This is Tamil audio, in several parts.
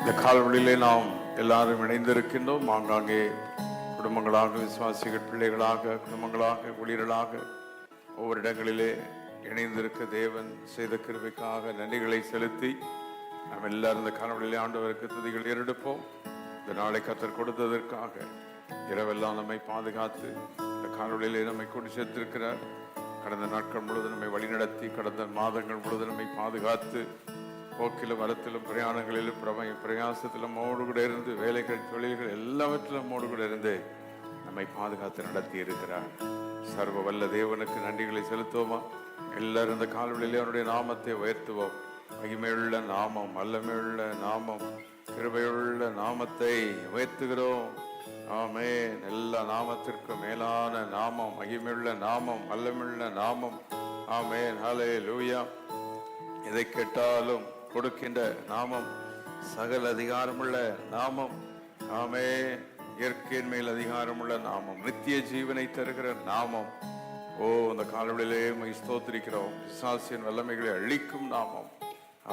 இந்த காலவெளியிலே நாம் எல்லாரும் இணைந்திருக்கின்றோம். ஆங்காங்கே குடும்பங்களாக, விசுவாசிகள் பிள்ளைகளாக, குடும்பங்களாக, ஊழியர்களாக ஒவ்வொரு இடங்களிலே இணைந்திருக்க தேவன் செய்த கிருபைக்காக நன்றிகளை செலுத்தி நாம் எல்லாரும் இந்த காலவெளியிலே ஆண்டவருக்கு துதிகள் ஏறெடுப்போம். இந்த நாளை கர்த்தர் கொடுத்ததற்காக இரவெல்லாம் நம்மை பாதுகாத்து இந்த காலவெளியிலே நம்மை கொண்டு சேர்த்திருக்கிறார். கடந்த நாட்கள் முழுவதும் நம்மை வழிநடத்தி, கடந்த மாதங்கள் முழுவதும் நம்மை பாதுகாத்து, போக்கிலும் வரத்திலும் பிரயாணங்களிலும் பிரயாசத்திலும் நம்மோடு கூட இருந்து, வேலைகள் தொழில்கள் எல்லாவற்றிலும் நம்மோடு கூட இருந்து நம்மை பாதுகாத்து நடத்தி இருக்கிறார். சர்வ வல்ல தேவனுக்கு நன்றிகளை செலுத்துவோமா? எல்லாரும் இந்த கால்வெளியிலே அவருடைய நாமத்தை உயர்த்துவோம். மகிமையுள்ள நாமம், வல்லமையுள்ள நாமம், கிருபையுள்ள நாமத்தை உயர்த்துகிறோம். ஆமென். எல்லா நாமத்திற்கும் மேலான நாமம், மகிமையுள்ள நாமம், வல்லமையுள்ள நாமம். ஆமென். ஹல்லேலூயா. எதை கேட்டாலும் கொடுக்கின்ற நாமம், சகல அதிகாரமுள்ள நாமம். ஆமென். இயற்கையின் மேல் அதிகாரமுள்ள நாமம், நித்திய ஜீவனை தருகிற நாமம். இந்த காலவெளியிலே ஸ்தோத்திரிக்கிறோம். பிசாசின் வல்லமைகளை அழிக்கும் நாமம்.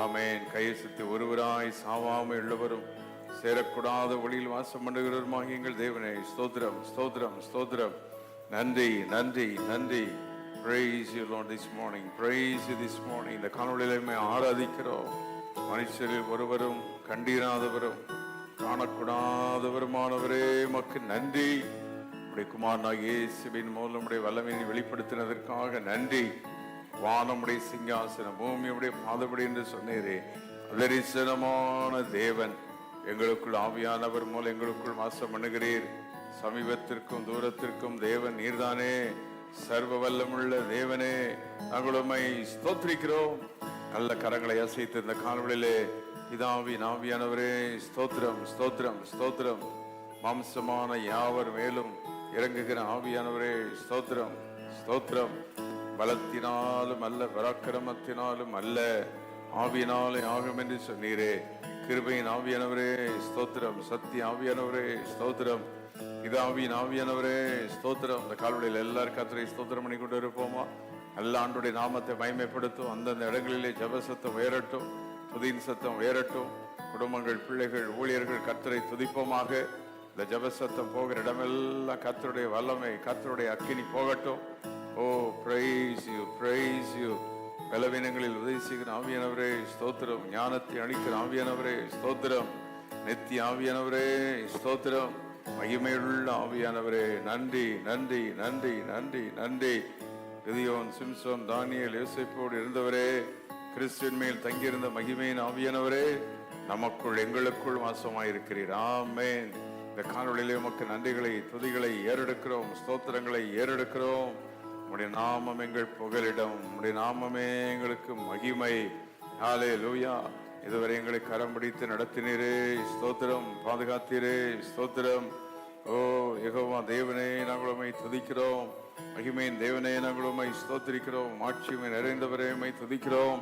ஆமென். கையை சுத்தி ஒருவராய் சாவாமை உள்ளவரும் சேரக்கூடாத ஒளியில் வாசம் பண்ணுகிறவருமாக எங்கள் தேவனே, ஸ்தோத்திரம், ஸ்தோத்திரம், ஸ்தோத்திரம். நன்றி, நன்றி, நன்றி. Praise you Lord this morning. Praise you this morning. இந்த காணொளியிலே ஆராதிக்கிறோம். மனுஷரில் ஒருவரும் கண்டீராதவரும் காணக்கூடாதவருமானவரே, மக்கு நன்றி. உடைய குமாரனாகிய இயேசுவின் மூலம் உடைய வல்லமையை வெளிப்படுத்தினதற்காக நன்றி. வானமுடைய சிங்காசனம், பூமியுடைய பாதபடி என்று சொன்னீரே, தரிசனமான தேவன், எங்களுக்குள் ஆவியானவர் மூலம் எங்களுக்குள் வாசம் பண்ணுகிறீர். சமீபத்திற்கும் தூரத்திற்கும் தேவன் நீர்தானே. சர்வ வல்லமுள்ள தேவனே, நாங்கள் உம்மை ஸ்தோத்திரிக்கிறோம். நல்ல கரங்களை அசைத்து இந்த காலவெளியிலே பிதாவின் ஆவியானவரே, ஸ்தோத்திரம், ஸ்தோத்திரம், ஸ்தோத்திரம். மாம்சமான யாவர் மேலும் இறங்குகிற ஆவியானவரே, ஸ்தோத்திரம், ஸ்தோத்திரம். பலத்தினாலும் அல்ல, பராக்கிரமத்தினாலும் அல்ல, ஆவியினாலே ஆகும் என்று சொன்னீரே. கிருபையின் ஆவியானவரே, ஸ்தோத்திரம். சத்திய ஆவியானவரே, ஸ்தோத்திரம். பிதாவின் ஆவியானவரே, ஸ்தோத்திரம். இந்த கால்வெளியில் எல்லாரும் கர்த்தரை ஸ்தோத்திரம் பண்ணி கொண்டு இருப்போமா? நல்ல ஆண்டுடைய நாமத்தை மகிமைப்படுத்தும். அந்தந்த இடங்களிலே ஜெப சத்தம் உயரட்டும், துதியின் சத்தம் உயரட்டும். குடும்பங்கள், பிள்ளைகள், ஊழியர்கள் கர்த்தரை துதிப்போமாக. இந்த ஜெப சத்தம் போகிற இடமெல்லாம் கர்த்தருடைய வல்லமை, கர்த்தருடைய அக்கினி போகட்டும். praise you, praise you. பலவீனங்களில் உதவி செய்கிற ஆவியானவரே, ஸ்தோத்திரம். ஞானத்தை அளிக்கிற ஆவியானவரே, ஸ்தோத்திரம். நித்திய ஆவியானவரே, ஸ்தோத்திரம். மகிமையுள்ள ஆவியானவரே, நன்றி, நன்றி, நன்றி, நன்றி, நன்றி. கிதியோன், சிம்சோன், தானியேல், யோசேப்போடு இருந்தவரே, கிறிஸ்துவின் மேல் தங்கியிருந்த மகிமையின் ஆவியானவரே, நமக்குள் எங்களுக்குள் வாசமாயிருக்கிறீர். ஆமென். இந்த காணொளியிலே உமக்கு நன்றிகளை, துதிகளை ஏறெடுக்கிறோம், ஸ்தோத்திரங்களை ஏறெடுக்கிறோம். உம்முடைய நாமம் எங்கள் புகலிடம், உம்முடைய நாமமே எங்களுக்கு மகிமை. ஹல்லேலூயா. இதுவரை எங்களை கரம் பிடித்து நடத்தினீரே, ஸ்தோத்திரம். பாதுகாத்தீரே, ஸ்தோத்திரம். யெகோவா தேவனே, நாங்கள் உம்மை துதிக்கிறோம். மகிமையின் தேவனே, நாங்கள் உம்மை ஸ்தோத்திரிக்கிறோம். மாட்சிமை நிறைந்தவரே, உம்மை துதிக்கிறோம்.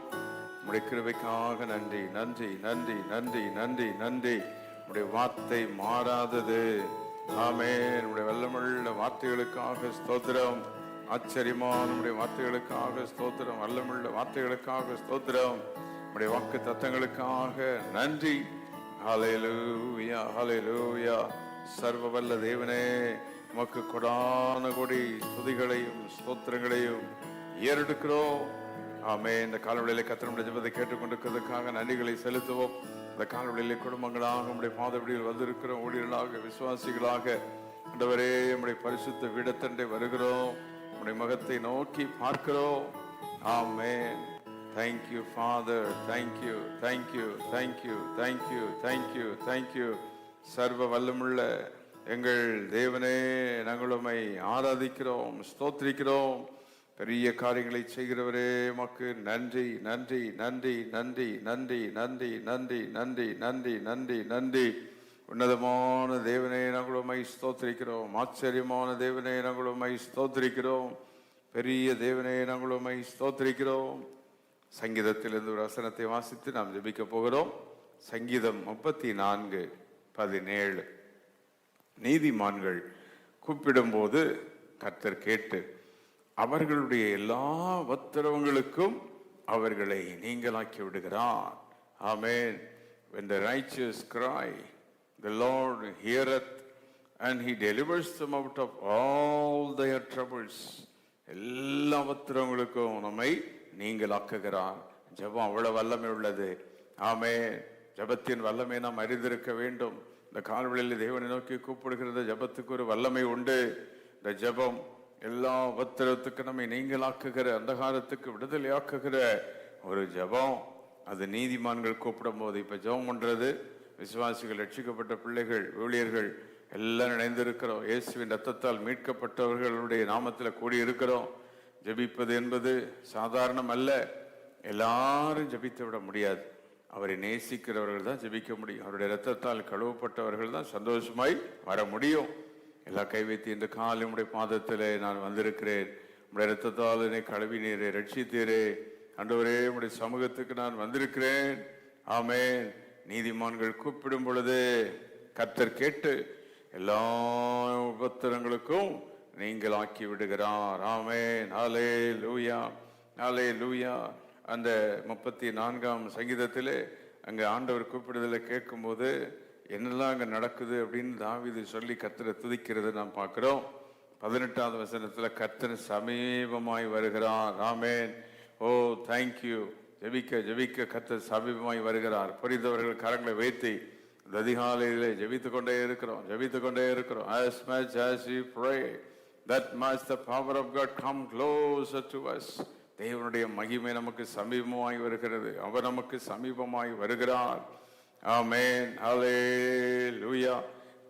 உம்முடைய கிருபைக்காக நன்றி, நன்றி, நன்றி, நன்றி, நன்றி, நன்றி. உம்முடைய வார்த்தை மாறாதது. ஆமென். உம்முடைய வல்லமுள்ள வார்த்தைகளுக்காக ஸ்தோத்திரம். ஆச்சரியமான உம்முடைய வார்த்தைகளுக்காக ஸ்தோத்திரம். வல்லமுள்ள வார்த்தைகளுக்காக ஸ்தோத்திரம். உம்முடைய வாக்கு தத்தங்களுக்காக நன்றி. ஹல்லேலூயா, ஹல்லேலூயா. சர்வ வல்ல தேவனே, உமக்கு கொடான கொடி துதிகளையும் ஸ்தோத்திரங்களையும் ஏறெடுக்கிறோம். ஆமென். இந்த காலவெளியிலே கர்த்தருடைய ஜெபத்தை கேட்டுக்கொண்டிருக்கிறதுக்காக நன்றிகளை செலுத்துவோம். இந்த காலவெளியிலே குடும்பங்களாக உம்முடைய பாதபடியில் வந்திருக்கிற ஊழியர்களாக, விசுவாசிகளாக ஆண்டவரே, உம்முடைய பரிசுத்த வீடத்தண்டை வருகிறோம். உம்முடைய முகத்தை நோக்கி பார்க்கிறோம். ஆமென். Thank you Father, thank you, thank you, thank you, thank you, thank you, thank you. சர்வ வல்லமுள்ள எங்கள் தேவனே, நாங்கள் உம்மை ஆராதிக்கிறோம், ஸ்தோத்திரிக்கிறோம். பெரிய காரியங்களை செய்கிறவரே, உமக்கு நன்றி, நன்றி, நன்றி, நன்றி, நன்றி, நன்றி, நன்றி, நன்றி, நன்றி, நன்றி, நன்றி. உன்னதமான தேவனே, நாங்கள் உம்மை ஸ்தோத்திரிக்கிறோம். ஆச்சரியமான தேவனே, நாங்கள் உம்மை ஸ்தோத்திரிக்கிறோம். பெரிய தேவனே, நாங்கள் உம்மை ஸ்தோத்திரிக்கிறோம். சங்கீதத்திலிருந்து ஒரு வசனத்தை வாசித்து நாம் ஜெபிக்க போகிறோம். சங்கீதம் 34:17. நீதிமான்கள் கூப்பிடும்போது கர்த்தர் கேட்டு அவர்களுடைய எல்லா உத்தரவுகளுக்கும் அவர்களை நீங்களாக்கி விடுகிறார். ஆமென். when the righteous cry, the Lord heareth and he delivers them out of all their troubles. எல்லா உபத்திரவங்களுக்கும் நம்மை நீங்களாக்குகிறார். ஜெபம் அவ்வளவு வல்லமை உள்ளது. ஆமென். ஜெபத்தின் வல்லமை நாம் அறிந்திருக்க வேண்டும். இந்த கால்வெளியில் தேவனை நோக்கி கூப்பிடுகிறது ஜெபத்துக்கு ஒரு வல்லமை உண்டு. இந்த ஜெபம் எல்லா உபத்திரவத்துக்கு நம்மை நீங்களாக்குகிற, அந்தகாரத்துக்கு விடுதலையாக்குகிற ஒரு ஜெபம். அது நீதிமான்கள் கூப்பிடும் போது, இப்ப ஜெபம் பண்றது விசுவாசிகள், ரட்சிக்கப்பட்ட பிள்ளைகள், ஊழியர்கள் எல்லாம் இணைந்திருக்கிறோம். இயேசுவின் ரத்தத்தால் மீட்கப்பட்டவர்களுடைய நாமத்தில் கூடி இருக்கிறோம். ஜெபிப்பது என்பது சாதாரணம் அல்ல. எல்லாரும் ஜெபித்து விட முடியாது. அவரை நேசிக்கிறவர்கள் தான் ஜெபிக்க முடியும். அவருடைய ரத்தத்தால் கழுவப்பட்டவர்கள் தான் சந்தோஷமாய் வர முடியும். எல்லா கை வைத்து இந்த காலை உடைய பாதத்திலே நான் வந்திருக்கிறேன். உடைய ரத்தத்தால் என்னை கழுவினீரே, ரட்சித்தீரே. ஆண்டவரே, உடைய சமூகத்துக்கு நான் வந்திருக்கிறேன். ஆமென். நீதிமான்கள் கூப்பிடும் பொழுது கர்த்தர் கேட்டு எல்லா உபத்திரங்களுக்கும் நீங்கள் ஆக்கி விடுகிறார். ஆமென். ஹல்லேலூயா, ஹல்லேலூயா. அந்த 34ஆம் சங்கீதத்திலே அங்க ஆண்டவர் கூப்பிடுதலை கேட்கும்போது என்னெல்லாம் அங்க நடக்குது அப்படின்னு தாவீது சொல்லி கர்த்தரை துதிக்கிறது நாம் பார்க்கிறோம். 18ஆவது வசனத்துல கர்த்தர் சமீபமாய் வருகிறார். ஆமென். ஓ தேங்க்யூ. ஜெபிக்க ஜெபிக்க கர்த்தர் சமீபமாய் வருகிறார். புரிந்தவர்கள் கரங்களை வைத்து இந்த அதிகாலையிலே ஜெபித்துக் கொண்டே இருக்கிறோம், ஜெபித்துக் கொண்டே இருக்கிறோம். As much as we pray, that much the power of God come closer to us. தேவனுடைய மகிமை நமக்கு சமீபமாய் வருகிறது. அவர் நமக்கு சமீபமாய் வருகிறார். ஆமென். ஹல்லேலூயா.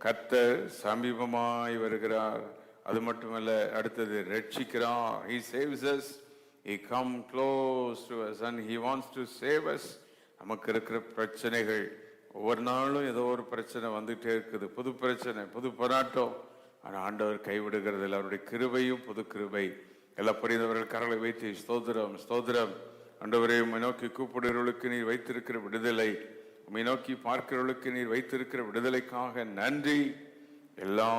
கர்த்தர் சமீபமாய் வருகிறார். அது மட்டுமல்ல, அடுத்தது ரட்சிக்கிறார். He saves us. He come close to us and he wants to save us. நமக்கு இருக்கிற பிரச்சனைகள் ஒவ்வொரு நாளும் ஏதோ ஒரு பிரச்சனை வந்துட்டே இருக்குது. புது பிரச்சனை, புது போராட்டம். ஆனால் ஆண்டவர் கைவிடுகிறது இல்லை. அவருடைய கிருபையும் புது கிருபை. எல்லாம் புரிந்தவர்கள் கரங்களை வைத்து ஸ்தோத்திரம், ஸ்தோத்திரம். ஆண்டவரே, உம்மை நோக்கி கூப்பிடுகிறவர்களுக்கு நீர் வைத்திருக்கிற விடுதலை, உம்மை நோக்கி பார்க்கிறவர்களுக்கு நீர் வைத்திருக்கிற விடுதலைக்காக நன்றி. எல்லா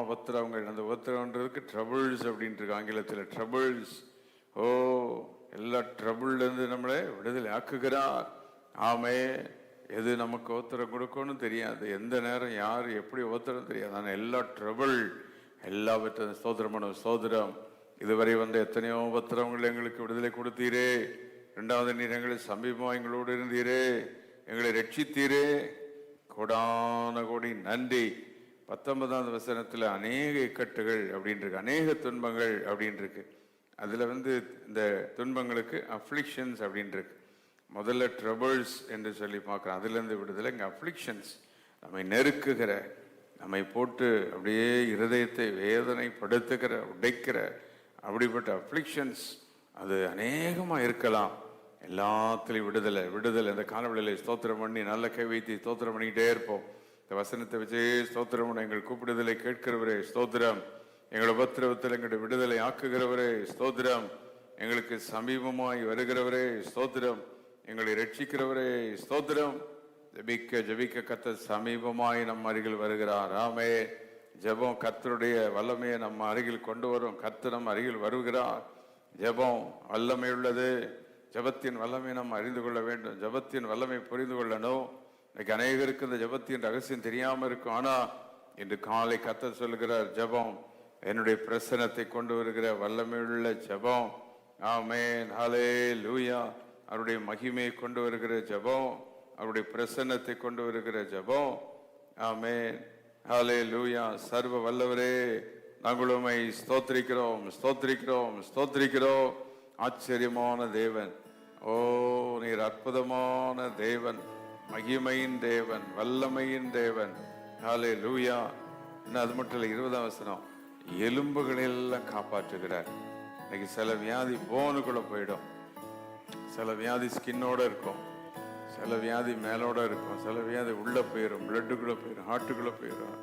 உபத்திரவங்கள், அந்த உபத்திரவன்றதுக்கு ட்ரபிள்ஸ் அப்படின்ட்டு இருக்கு ஆங்கிலத்தில், ட்ரபிள்ஸ். ஓ, எல்லா ட்ரபிள்ல இருந்து நம்மளை விடுதலை ஆக்குகிறார். ஆமே. எது நமக்கு உத்தரம் கொடுக்கணும் தெரியாது, எந்த நேரம் யார் எப்படி உத்தரம் தெரியாது. ஆனால் எல்லா ட்ரபிள் எல்லாவற்றையும் ஸ்தோத்திரம் பண்ணும். ஸ்தோத்திரம். இதுவரை வந்த எத்தனையோ உபத்திரவங்கள் எங்களுக்கு விடுதலை கொடுத்தீரே. 2வது நீர் எங்களை சமீபமாக எங்களோடு இருந்தீரே, எங்களை ரட்சித்தீரே. கோடான கோடி நன்றி. 19ஆவது வசனத்தில் அநேக இக்கட்டுகள் அப்படின்னு இருக்கு, அநேக துன்பங்கள் அப்படின்னு இருக்கு. அதில் இந்த துன்பங்களுக்கு அஃப்ளிக்ஷன்ஸ் அப்படின்னு இருக்கு. முதல்ல ட்ரபிள்ஸ் என்று சொல்லி பார்க்குறோம், அதுலேருந்து விடுதலை. இங்கே அஃப்ளிக்ஷன்ஸ், நம்மை நெருக்குகிற, நம்மை போட்டு அப்படியே இருதயத்தை வேதனைப்படுத்துகிற, உடைக்கிற அப்படிப்பட்ட அஃப்ளிக்ஷன்ஸ் அது அநேகமாக இருக்கலாம். எல்லாத்துலேயும் விடுதலை, விடுதலை. இந்த காலவெளியில் ஸ்தோத்திரம் பண்ணி நல்ல கை வைத்து ஸ்தோத்திரம் பண்ணிக்கிட்டே இருப்போம். இந்த வசனத்தை வச்சே ஸ்தோத்திரம் பண்ண, எங்கள் கூப்பிடுதலை கேட்கிறவரே ஸ்தோத்திரம். எங்கள் உபத்திரவத்தில் எங்களுடைய விடுதலை ஆக்குகிறவரே ஸ்தோத்திரம். எங்களுக்கு சமீபமாய் வருகிறவரே ஸ்தோத்திரம். எங்களை ரட்சிக்கிறவரே ஸ்தோத்திரம். ஜெபிக்க ஜெபிக்க கர்த்தர் சமீபமாய் நம் அருகில் வருகிறார். ஆமே. ஜெபம் கர்த்தருடைய வல்லமையை நம்ம அருகில் கொண்டு வரும். கர்த்தர் நம் அருகில் வருகிறார். ஜெபம் வல்லமை உள்ளது. ஜெபத்தின் வல்லமை நம்ம அறிந்து கொள்ள வேண்டும். ஜெபத்தின் வல்லமை புரிந்து கொள்ளணும். இன்னைக்கு அநேகருக்கு இந்த ஜெபத்தின் ரகசியம் தெரியாம இருக்கும். ஆனா இன்று காலை கர்த்தர் சொல்லுகிறார், ஜெபம் என்னுடைய பிரசனத்தை கொண்டு வருகிற வல்லமை உள்ள ஜெபம். ஆமென். ஹல்லேலூயா. அவருடைய மகிமையை கொண்டு வருகிற ஜெபம், அவருடைய பிரசன்னத்தை கொண்டு வருகிற ஜெபம். ஆமென். ஹல்லேலூயா. சர்வ வல்லவரே, நாங்கள் உம்மை ஸ்தோத்திரிக்கிறோம், ஸ்தோத்திரிக்கிறோம், ஸ்தோத்திரிக்கிறோம். ஆச்சரியமான தேவன். ஓ, நீர் அற்புதமான தேவன், மகிமையின் தேவன், வல்லமையின் தேவன். ஹல்லேலூயா. இன்னும் அது மட்டும் இல்லை, 20ஆம் வசனம், எலும்புகளை எல்லாம் காப்பாற்றுகிறார். இன்னைக்கு சில வியாதி போனுக்குள்ள போயிடும், சில வியாதி ஸ்கின்னோட இருக்கும், சில வியாதி மேலோட இருக்கும், சில வியாதி உள்ள போயிடும், பிளட்டுக்குள்ள போயிடும், ஹார்ட்டுக்குள்ள போயிடும்.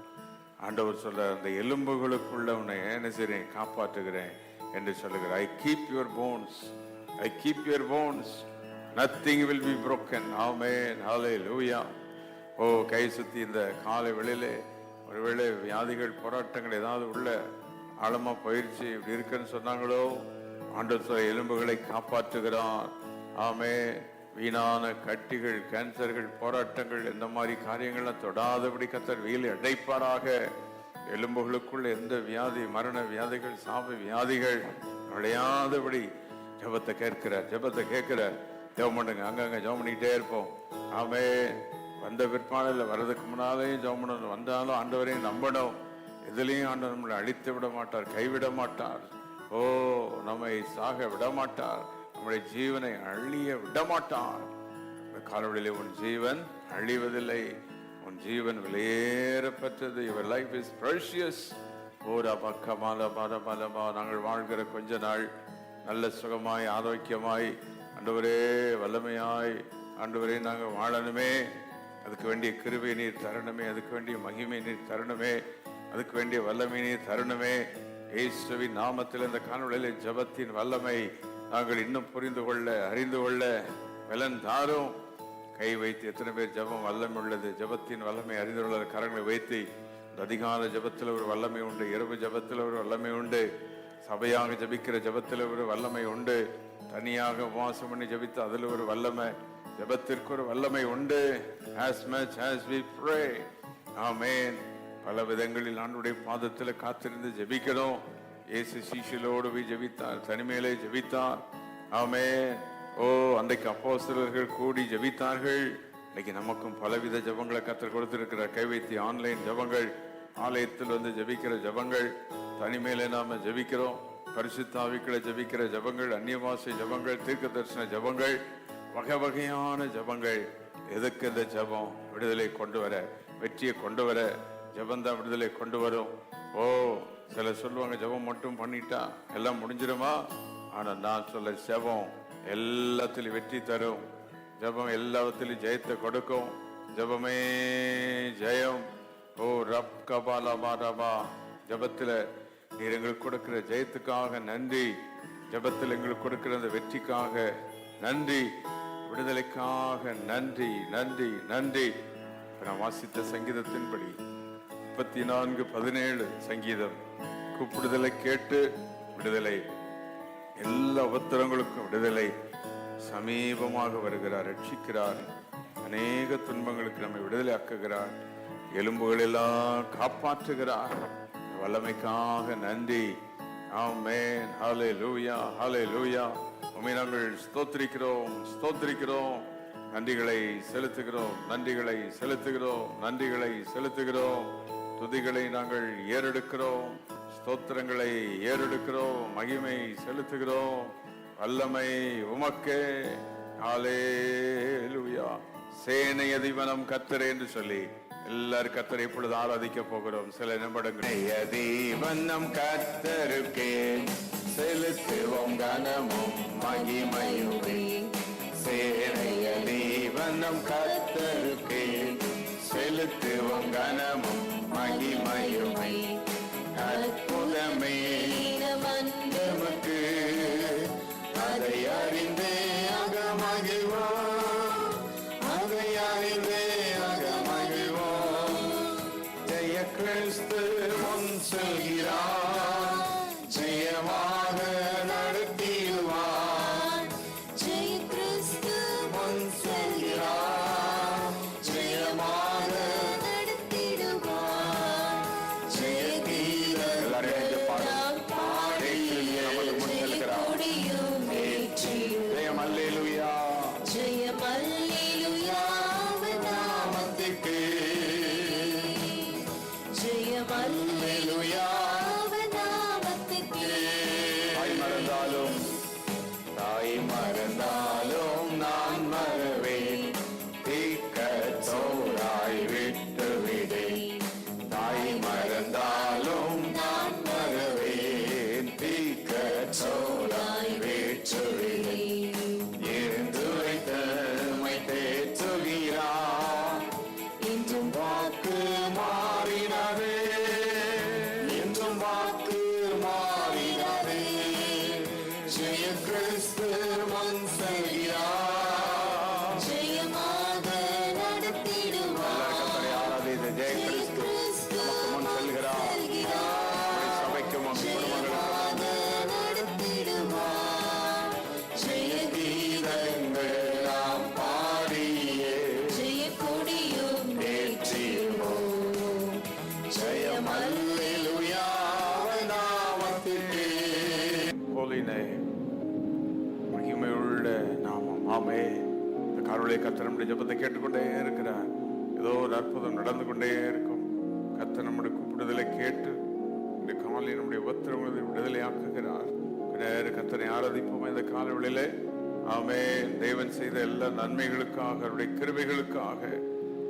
ஆண்டவர் சொல்ற, அந்த எலும்புகளுக்குள்ள உன்னை என்ன செய்றேன், காப்பாற்றுகிறேன் என்று சொல்லுகிறார். I keep your bones, I keep your bones, nothing will be broken. Amen. Hallelujah. ஓ, கை சுத்தி இந்த காலை வெளியிலே ஒருவேளை வியாதிகள், போராட்டங்கள் ஏதாவது உள்ள ஆழமா பயிற்சி இப்படி இருக்குன்னு சொன்னாங்களோ, ஆண்டவர் எலும்புகளை காப்பாற்றுகிறார். ஆமென். வீணான கட்டிகள், கேன்சர்கள், போராட்டங்கள், இந்த மாதிரி காரியங்கள்லாம் தொடாதபடி கர்த்தர் வேலை அடைப்பாராக. எலும்புகளுக்குள்ள எந்த வியாதி, மரண வியாதிகள், சாப வியாதிகள் நுழையாதபடி ஜெபத்தை கேட்கிறார், ஜெபத்தை கேட்கிறார். ஜெபம் பண்ணுங்க, அங்கங்க ஜெபம் பண்ணிக்கிட்டே இருப்போம். ஆமே. வந்த பிற்பாடில் வர்றதுக்கு முன்னாலேயும் ஜெபம் பண்ணணும், வந்தாலும் ஆண்டவரையும் நம்பணும். எதுலையும் ஆண்டவர் நம்மளை அழித்து விட மாட்டார், கைவிட மாட்டார். ஓ, நம்மை சாக விட மாட்டார், நம்முடைய ஜீவனை அழிய விட மாட்டார். காலவெளியிலே உன் ஜீவன் அழிவதில்லை, உன் ஜீவன் விலையேறப்பட்டது. Your life is precious. ஓரா பக்கமால பரபலமா நாங்கள் வாழ்கிற கொஞ்ச நாள் நல்ல சுகமாய், ஆரோக்கியமாய், ஆண்டவரே வல்லமையாய் ஆண்டவரே நாங்கள் வாழணுமே. அதுக்கு வேண்டிய கிருபை நீர் தரணுமே, அதுக்கு வேண்டிய மகிமை நீர் தரணுமே, அதுக்கு வேண்டிய வல்லமை நீர் தரணுமே. இயேசுவின் நாமத்தில் இந்த காணொளியிலே ஜெபத்தின் வல்லமை நாங்கள் இன்னும் புரிந்து கொள்ள, அறிந்து கொள்ள பலன் தாரும். கை வைத்து எத்தனை பேர் ஜெபம் வல்லமை உள்ளது, ஜெபத்தின் வல்லமை அறிந்துள்ள கரங்களை வைத்து, அதிகால ஜெபத்தில் ஒரு வல்லமை உண்டு, இரவு ஜெபத்தில் ஒரு வல்லமை உண்டு, சபையாக ஜெபிக்கிற ஜெபத்தில் ஒரு வல்லமை உண்டு, தனியாக உபவாசம் பண்ணி ஜெபித்து அதில் ஒரு வல்லமை, ஜெபத்திற்கு ஒரு வல்லமை உண்டு. as much as we pray. ஆமென். பல விதங்களில் ஆண்டவருடைய பாதத்தில் காத்திருந்து ஜெபிக்கிறோம். இயேசு சீஷர்களோடு போய் ஜெபித்தார், தனிமையிலே ஜெபித்தார். ஆமென். ஓ, அன்றைக்கு அப்போஸ்தலர்கள் கூடி ஜெபித்தார்கள். இன்னைக்கு நமக்கும் பலவித ஜெபங்களை கர்த்தர் கொடுத்திருக்கிறார். கை வைத்து ஆன்லைன் ஜெபங்கள், ஆலயத்தில் வந்து ஜெபிக்கிற ஜெபங்கள், தனிமையில நாம ஜெபிக்கிறோம், பரிசுத்த ஆவிக்குள்ள ஜெபிக்கிற ஜெபங்கள், அந்நிய பாஷை ஜெபங்கள், தீர்க்க தரிசன ஜெபங்கள், வகை வகையான ஜெபங்கள். எதுக்கு இந்த ஜெபம்? விடுதலை கொண்டு வர, வெற்றியை கொண்டு வர. ஜெபந்தான் விடுதலை கொண்டு வரும். ஓ, சிலர் சொல்லுவாங்க ஜெபம் மட்டும் பண்ணிட்டா எல்லாம் முடிஞ்சிருமா? ஆனா நான் சொல்ல, ஜெபம் எல்லாத்திலும் வெற்றி தரும், ஜெபம் எல்லாத்திலும் ஜெயத்தை கொடுக்கும். ஜெபமே ஜெயம். ஓ ரப் கபாலா பாராபா. ஜெபத்துல நீர் எங்களுக்கு கொடுக்கிற ஜெயத்துக்காக நன்றி, ஜெபத்தில் எங்களுக்கு கொடுக்கிற அந்த வெற்றிக்காக நன்றி, விடுதலைக்காக நன்றி, நன்றி, நன்றி. நான் வாசித்த சங்கீதத்தின்படி 34:17 சங்கீதம், கூப்பிடுதலை கேட்டு விடுதலை, எல்லா உபத்திரங்களுக்கும் விடுதலை, சமீபமாக வருகிறார், ரட்சிக்கிறார், அநேக துன்பங்களுக்கு நம்மை விடுதலை ஆக்குகிறார், எலும்புகள் எல்லாம் காப்பாற்றுகிறார். வல்லமைக்காக நன்றி. ஆமென். ஹல்லேலூயா, ஹல்லேலூயா. உம்மை நாங்கள் ஸ்தோத்திரிக்கிறோம், ஸ்தோத்திரிக்கிறோம், நன்றிகளை செலுத்துகிறோம், நன்றிகளை செலுத்துகிறோம், நன்றிகளை செலுத்துகிறோம். துதிகளை நாங்கள் ஏறெடுக்கிறோம், ஸ்தோத்திரங்களை ஏறெடுக்கிறோம், மகிமை செலுத்துகிறோம். வல்லமை உமக்கே. ஹல்லேலூயா. சேனை அதிபனம் கர்த்தரே என்று சொல்லி எல்லாரும் கர்த்தரை இப்பொழுது ஆராதிக்க போகிறோம். சில நிமிடங்கள் அதிபனம் கர்த்தருக்கே செலுத்துவோம் கனமும் மகிமையுமே. சேனை அதிபனம் கர்த்தருக்கே செலுத்துவோம் கனமும் மகிமையுமே. அற்புதமே நமக்கு அதை அறிந்தே அகமகிழ்வோம், அதை அறிந்தே அகமகிழ்வோம். ஜெய கிறிஸ்து முன் செல்கிறார், ஜெயமாக நடத்திடுவார். ஜெய கிறிஸ்து முன் செல்கிறார், ஜெயமாக நடத்திடுவார். ஜெய கீதங்கள் பாடி நமது முன் செல்கிறார். ஜெயம் அல்லேலூயா, ஜெயம் அல்லேலூயா நாமத்துக்கு, ஜெயம் அல்லேலூயா நாமத்துக்கு. தாய் மறந்தாலும், தாய் மறந்தாலும் நான் மறவேன், தீக்கத்தோராய் விட்டுவிடேன். தாய் மறந்தாலும் நான் மறவேன், தீக்கத்தோராய் விட்டுவிடேன். இருந்து வைத்தமை தேற்றுகிறார், இன்றும் வாக்கு மாறினதே. வேளை கர்த்தர் நம்முடைய ஜெபத்தை கேட்டுக்கொண்டே இருக்கிறார். ஏதோ ஒரு அற்புதம் நடந்து கொண்டே இருக்கும். கர்த்தர் நம்முடைய கூப்பிடுதலை கேட்டு இந்த காலையில் நம்முடைய உபத்திரவங்களை விடுதலை ஆக்குகிறார். கர்த்தரை ஆராதிப்போம் இந்த காலவெளியிலே. ஆமென். தேவன் செய்த எல்லா நன்மைகளுக்காக, அவருடைய கிருபைகளுக்காக,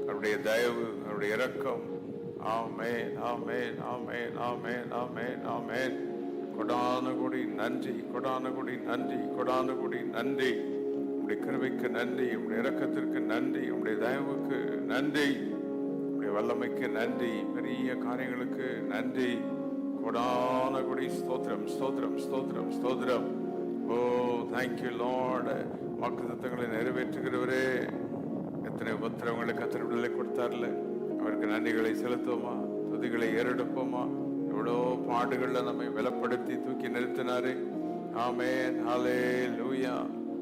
அவருடைய தயவு, அவருடைய இரக்கம். ஆமென், ஆமென், ஆமென், ஆமென், ஆமென், ஆமென். கொடான கொடி நன்றி, கொடான கொடி நன்றி, கொடான கொடி நன்றி. உடைய கிருபைக்கு நன்றி, உடைய இரக்கத்திற்கு நன்றி, உடைய தயவுக்கு நன்றி, உடைய வல்லமைக்கு நன்றி, பெரிய காரியங்களுக்கு நன்றி. கொடான கொடி ஸ்தோத்திரம், ஸ்தோத்திரம், ஸ்தோத்திரம், ஸ்தோத்திரம். ஓ தேங்க்யூ லார்ட். வாக்குத்தத்தங்களை நிறைவேற்றுகிறவரே, எத்தனை உபத்திரவங்களை கர்த்தர் விடுதலை கொடுத்தார்ல, அவருக்கு நன்றிகளை செலுத்துவோமா, துதிகளை ஏறெடுப்போமா. எவ்வளோ பாடுகள்ல நம்மை பலப்படுத்தி தூக்கி நிறுத்தினாரு. ஆமென், ஹல்லேலூயா.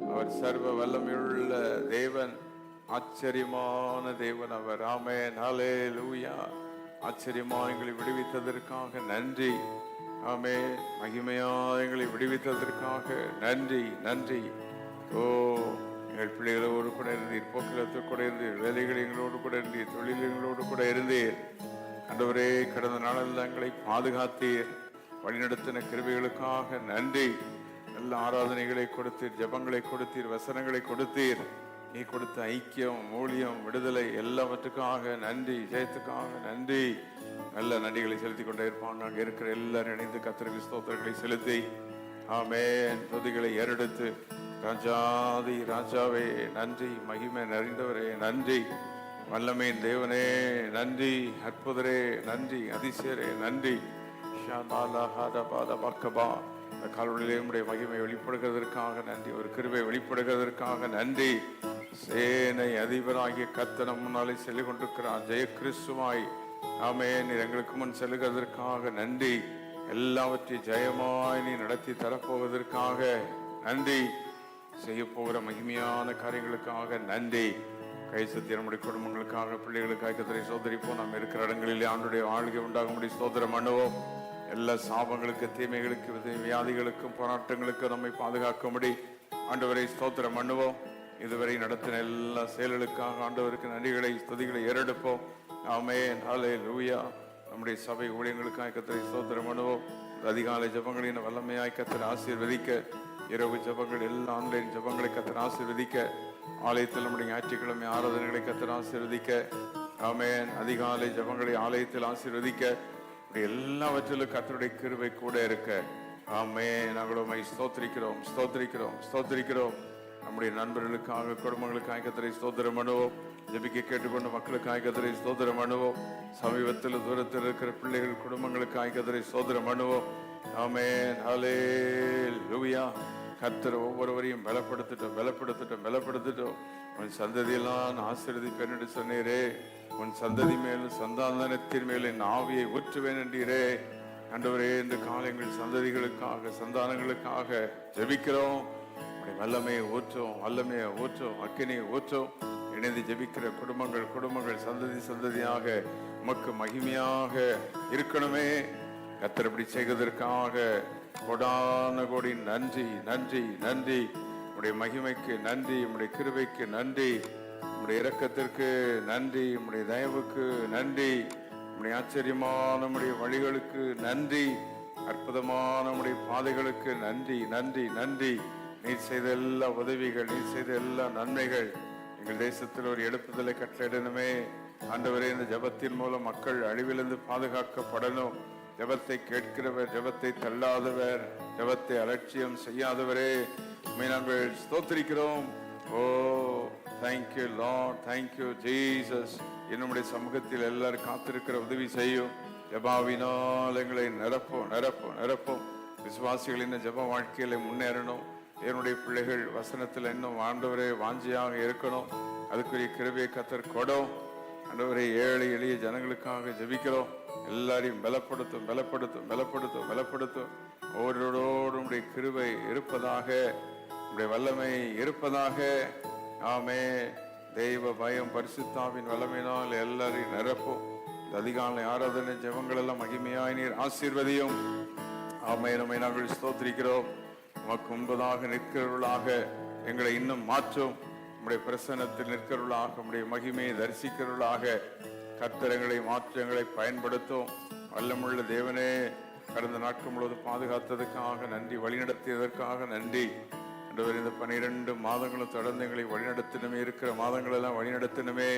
அவர் சர்வ வல்லமையுள்ள தேவன், ஆச்சரியமான தேவன் அவர். ஆமென், ஹல்லேலூயா. ஆச்சரியமா எங்களை விடுவித்ததற்காக நன்றி. ஆமென். மகிமையா எங்களை விடுவித்ததற்காக நன்றி, நன்றி. ஓ எங்கள் பிள்ளைகளோடு கூட இருந்தீர், போக்குவரத்து கூட இருந்தீர், வேலைகள் எங்களோடு கூட இருந்தீர், தொழில் எங்களோடு கூட இருந்தீர். ஆண்டவரே, கடந்த நாளெல்லாம் எங்களை பாதுகாத்தீர், வழிநடத்தின கிருபைகளுக்காக நன்றி. நல்ல ஆராதனைகளை கொடுத்தீர், ஜெபங்களை கொடுத்தீர், வசனங்களை கொடுத்தீர். நீ கொடுத்த ஐக்கியம், ஊழியம், விடுதலை எல்லாவற்றுக்காக நன்றி, ஜெயத்துக்காக நன்றி. நல்ல நன்றிகளை செலுத்தி கொண்டே இருப்பான். நாங்கள் இருக்கிற எல்லாரும் இணைந்து கர்த்தருக்கு ஸ்தோத்திரங்களை செலுத்தி ஆமென் துதிகளை ஏறெடுத்து, ராஜாதி ராஜாவே நன்றி, மகிமை நிறைந்தவரே நன்றி, வல்லமையின் தேவனே நன்றி, அற்புதரே நன்றி, அதிசயரே நன்றி. காலவழியிலே உம்முடைய மகிமை வெளிப்படுகிறதற்காக நன்றி, ஒரு கிருபை வெளிப்படுகிறதற்காக நன்றி. சேனை அதிபராகிய கர்த்தர் நம் முன்னாலே செல்லிக் கொண்டிருக்கிறார், ஜெய கிறிஸ்துவாய். ஆமென். நீர் எங்களுக்கு முன் செல்லுகிறதற்காக நன்றி. எல்லாவற்றையும் ஜெயமாய் நீ நடத்தி தரப்போவதற்காக நன்றி. செய்ய போகிற மகிமையான காரியங்களுக்காக நன்றி. கை சத்திய நம்முடைய குடும்பங்களுக்காக, பிள்ளைகளுக்காக கர்த்தரை ஸ்தோத்திரிப்போம். நாம் இருக்கிற இடங்களிலே ஆண்டுடைய ஆளுகை உண்டாகும்படி ஸ்தோத்திரம் பண்ணுவோம். எல்லா சாபங்களுக்கு, தீமைகளுக்கு, வியாதிகளுக்கும், போராட்டங்களுக்கும் நம்மை பாதுகாக்கும்படி ஆண்டவரை ஸ்தோத்திரம் பண்ணுவோம். இதுவரை நடத்தின எல்லா செயல்களுக்காக ஆண்டவருக்கு நன்றிகளை, ஸ்துதிகளை ஏறெடுப்போம். ஆமென், ஹல்லேலூயா. நம்முடைய சபை ஊழியங்களுக்காக கர்த்தரை ஸ்தோத்திரம் பண்ணுவோம். அதிகாலை ஜெபங்களின் வல்லமையாய் கர்த்தர் ஆசீர்வதிக்க, இரவு ஜெபங்கள், எல்லா ஆன்லைன் ஜெபங்களை கர்த்தர் ஆசீர்வதிக்க, ஆலயத்தில் நம்முடைய ஞாயிற்றுக்கிழமை ஆராதனைகளை கர்த்தர் ஆசீர்வதிக்க, ஆமென். அதிகாலை ஜெபங்களை ஆலயத்தில் ஆசீர்வதிக்க, எல்லாவற்றிலும் கர்த்தருடைய கிருபை கூட இருக்க. ஆமென். நாங்கள் உம்மை ஸ்தோத்திரிக்கிறோம், ஸ்தோத்திரிக்கிறோம், ஸ்தோத்திரிக்கிறோம். நம்முடைய நண்பர்களுக்காக, குடும்பங்களுக்காக கர்த்தரை ஸ்தோத்திரம் பண்ணுவோம். ஜெபிக்க கேட்டுக்கொண்ட மக்களுக்காக கர்த்தரை ஸ்தோத்திரம் பண்ணுவோம். சமீபத்தில் தூரத்தில் இருக்கிற பிள்ளைகள், குடும்பங்களுக்காக கர்த்தரை ஸ்தோத்திரம் பண்ணுவோம். ஆமென், ஹல்லேலூயா. கர்த்தர் ஒவ்வொருவரையும் பலப்படுத்திட்டோம், பலப்படுத்திட்டோம், பலப்படுத்திட்டோம். உன் சந்ததியெல்லாம் ஆசீர்வதிப்பேன் என்று சொன்னீரே. உன் சந்ததி மேலும் சந்தானத்தின் மேல் என் ஆவியை ஊற்றுவேன் என்றீரே. ஆண்டவரே, இந்த காலங்கள் சந்ததிகளுக்காக, சந்தானங்களுக்காக ஜெபிக்கிறோம். வல்லமையை ஊற்றும், வல்லமையை ஊற்றும், அக்கினியை ஊற்றும். இணைந்து ஜெபிக்கிற குடும்பங்கள், குடும்பங்கள், சந்ததி சந்ததியாக உமக்கு மகிமையாக இருக்கணுமே. கர்த்தர் இப்படி செய்வதற்காக கொடான கோடி நன்றி, நன்றி, நன்றி. உம்முடைய மகிமைக்கு நன்றி, உம்முடைய கிருபைக்கு நன்றி, உம்முடைய இரக்கத்திற்கு நன்றி, உம்முடைய தயவுக்கு நன்றி, உம்முடைய ஆச்சரியமான உம்முடைய வழிகளுக்கு நன்றி, அற்புதமான உம்முடைய பாதைகளுக்கு நன்றி, நன்றி, நன்றி. நீர் செய்த எல்லா உதவிகள், நீர் செய்த எல்லா நன்மைகள் எங்கள் தேசத்தில் ஒரு எழுப்புதலை கட்டளிடணுமே. ஆண்டவரே, இந்த ஜெபத்தின் மூலம் மக்கள் அழிவிலிருந்து பாதுகாக்கப்படணும். ஜெபத்தை கேட்கிறவர், ஜெபத்தை தள்ளாதவர், ஜெபத்தை அலட்சியம் செய்யாதவரே, உம்மை நாங்கள் ஸ்தோத்திரிக்கிறோம். ஓ தேங்க்யூ லார்ட், தேங்க்யூ ஜீசஸ். என்னுடைய சமூகத்தில் எல்லாரும் காத்திருக்கிற உதவி செய்யும். ஜெபாவினால் எங்களை நிரப்போம், நிரப்போம், நிரப்போம். விசுவாசிகளின் ஜெப வாழ்க்கையில முன்னேறணும். என்னுடைய பிள்ளைகள் வசனத்தில் இன்னும் ஆண்டவரே வாஞ்சியாக இருக்கணும். அதுக்குரிய கிருபையை கர்த்தர் கொடும். ஆண்டவரே, ஏழை எளிய ஜனங்களுக்காக ஜெபிக்கிறோம். எல்லாரையும் பலப்படுத்தும், பலப்படுத்தும், பலப்படுத்தும், பலப்படுத்தும். ஒவ்வொருவரோடும் உடைய கிருபை இருப்பதாக, உடைய வல்லமை இருப்பதாக. ஆமே. தெய்வ பயம், பரிசுத்தாவின் வல்லமையினால் எல்லாரையும் நிரப்பும். அதிகாலை ஆராதனை ஜெபங்கள் எல்லாம் மகிமையாய் நீர் ஆசீர்வதியும். ஆமே. நம்மை நாங்கள் ஸ்தோத்திரிக்கிறோம். உமக்கு முன்பதாக நிற்கிறவர்களாக எங்களை இன்னும் மாற்றும். உம்முடைய பிரசன்னத்தில் நிற்கிறவர்களாக, உம்முடைய மகிமையை தரிசிக்கிறவர்களாக கர்த்தரங்களை மாற்றங்களை பயன்படுத்தும். வல்லமுள்ள தேவனே, கடந்த நாட்கள் முழுவதும் பாதுகாத்ததற்காக நன்றி, வழிநடத்தியதற்காக நன்றி. இந்த 12 மாதங்களும் தொடர்ந்து எங்களை வழிநடத்தினுமே, இருக்கிற மாதங்கள் எல்லாம் வழிநடத்தினுமே.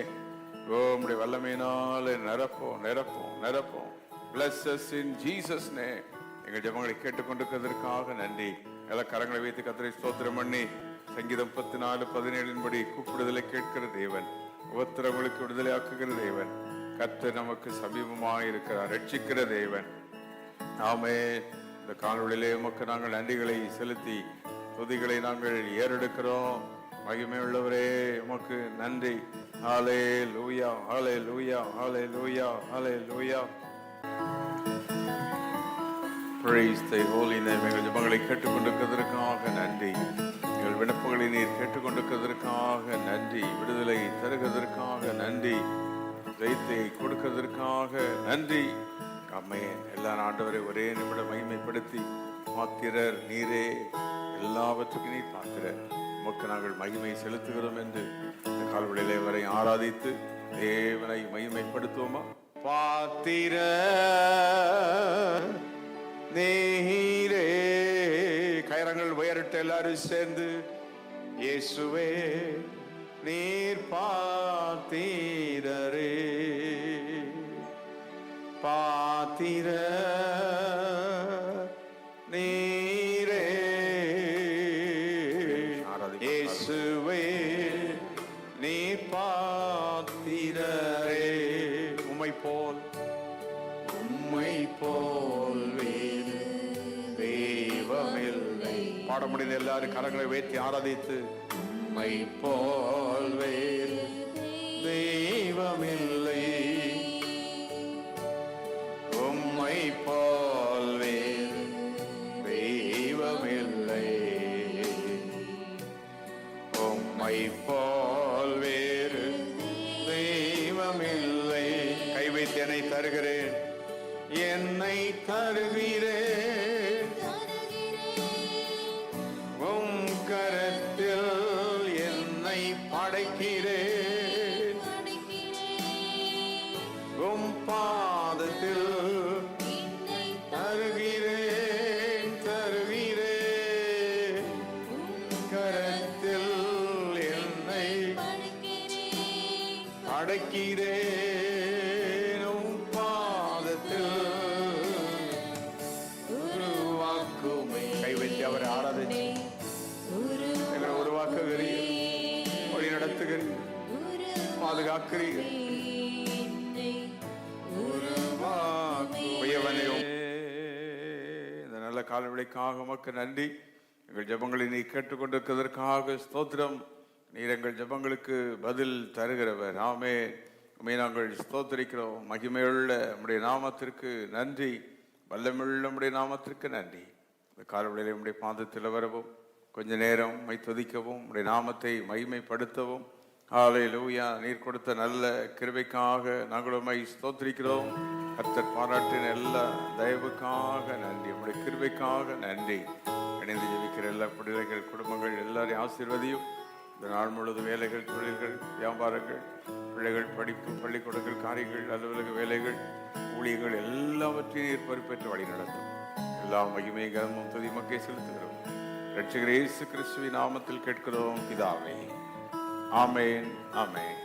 உம்முடைய வல்லமையினால நிரப்போம் நிரப்போம் நிரப்போம். Bless us in Jesus' name. எங்கள் ஜெபங்களை கேட்டுக்கொண்டிருக்கிறதற்காக நன்றி. எல்லா கரங்களை வைத்து கர்த்தரை ஸ்தோத்திரம் பண்ணி, சங்கீதம் 34:17 கூப்பிடுதலை கேட்கிற தேவன், உபத்திரங்களுக்கு விடுதலை ஆக்குகிற தேவன், கர்த்தர் நமக்கு சமீபமாக இருக்கிறார், ரட்சிக்கிற தேவன். ஆமென். இந்த காணொளியிலே உமக்கு நாங்கள் நன்றிகளை செலுத்தி துதிகளை நாங்கள் ஏறெடுக்கிறோம். மகிமை உள்ளவரே, உமக்கு நன்றி. ஹல்லேலூயா ஹல்லேலூயா ஹல்லேலூயா ஹல்லேலூயா. Praise the holy name. எங்கள் ஜெபங்களை கேட்டுக்கொண்டிருக்கிறதற்காக நன்றி. எங்கள் விண்ணப்பங்களை நீர் கேட்டுக்கொண்டிருக்கிறதற்காக நன்றி. விடுதலை தருகிறதற்காக நன்றி. ஜெயத்தை கொடுக்கிறதற்காக நன்றி. ஆமென். எல்லா ஆண்டவரை ஒரே நிமிடம் மகிமைப்படுத்தி, பாத்திரர் நீரே, எல்லாவற்றுக்கும் நீர் பாத்திரர், உமக்கு நாங்கள் மகிமை செலுத்துகிறோம் என்று இந்த கால்வெளியிலே வரை ஆராதித்து தேவனை மகிமைப்படுத்துவோமா? பாத்திரர் நீரே. கயரங்கள் உயரட்ட எல்லாரும் சேர்ந்து, இயேசுவே நீர் பாத்திரரே, பாத்திரர் நீரே, இயேசுவே நீர் பாத்திரரே. உம்மை போல் தெய்வமில்லை. பாட முடிந்த எல்லாரும் கரங்களை வைத்து ஆராதித்து, உம்மை போல் வேறு தெய்வமில்லை, உம்மை போல் வேறு தெய்வமில்லை, உம்மை போல் வேறு தெய்வமில்லை. கை வைத்து என்னை தருகிறேன், என்னை தருகிறேன், உம் கரத்தில் என்னை படைக்கிறேன், உம் பாதத்தில் தருகிறேன் தருகிறேன், கரத்தில் என்னை அடைக்கிறேன், உம் பாதத்தில் உருவாக்குமை. கை வைத்து அவரை ஆராதிச்சு எங்களை உருவாக்குகிறீர், வழி நடத்துகிறீர், பாதுகாக்கிறீர். இந்த நல்ல காலவெளிக்காக உமக்கு நன்றி. எங்கள் ஜெபங்களை நீ கேட்டுக்கொண்டிருக்கிறதற்காக ஸ்தோத்திரம். நீர் எங்கள் ஜெபங்களுக்கு பதில் தருகிறவர். ஆமென். உம்மை நாங்கள் ஸ்தோத்திரிக்கிறோம். மகிமையுள்ள உம்முடைய நாமத்திற்கு நன்றி, வல்லமையுள்ள உம்முடைய நாமத்திற்கு நன்றி. இந்த காலவெளியிலே உம்முடைய பாதத்தில் வரவும், கொஞ்ச நேரம் உம்மை துதிக்கவும், உம்முடைய நாமத்தை மகிமைப்படுத்தவும். ஹல்லேலூயா. நீர் கொடுத்த நல்ல கிருபைக்காக நாங்கள் உம்மை ஸ்தோத்திரிக்கிறோம். கர்த்தர் பாராட்டின எல்லா தயவுக்காக நன்றி, உம்முடைய கிருபைக்காக நன்றி. இணைந்து ஜெபிக்கிற எல்லா பிள்ளைகள், குடும்பங்கள் எல்லாரையும் ஆசீர்வதியும். இந்த நாள் முழுவதும் வேலைகள், தொழில்கள், வியாபாரங்கள், பிள்ளைகள் படிப்பு, பள்ளிக்கூடங்கள், காரியங்கள், அலுவலக வேலைகள், ஊழியர்கள் எல்லாவற்றையும் நீர் பொறுப்பேற்று வழி நடத்தும். எல்லா மகிமை கனமும் துதி மக்கை செலுத்துகிறோம். இரட்சகர் இயேசு கிறிஸ்துவின் நாமத்தில் கேட்கிறோம் பிதாவே. ஆமென் ஆமென்.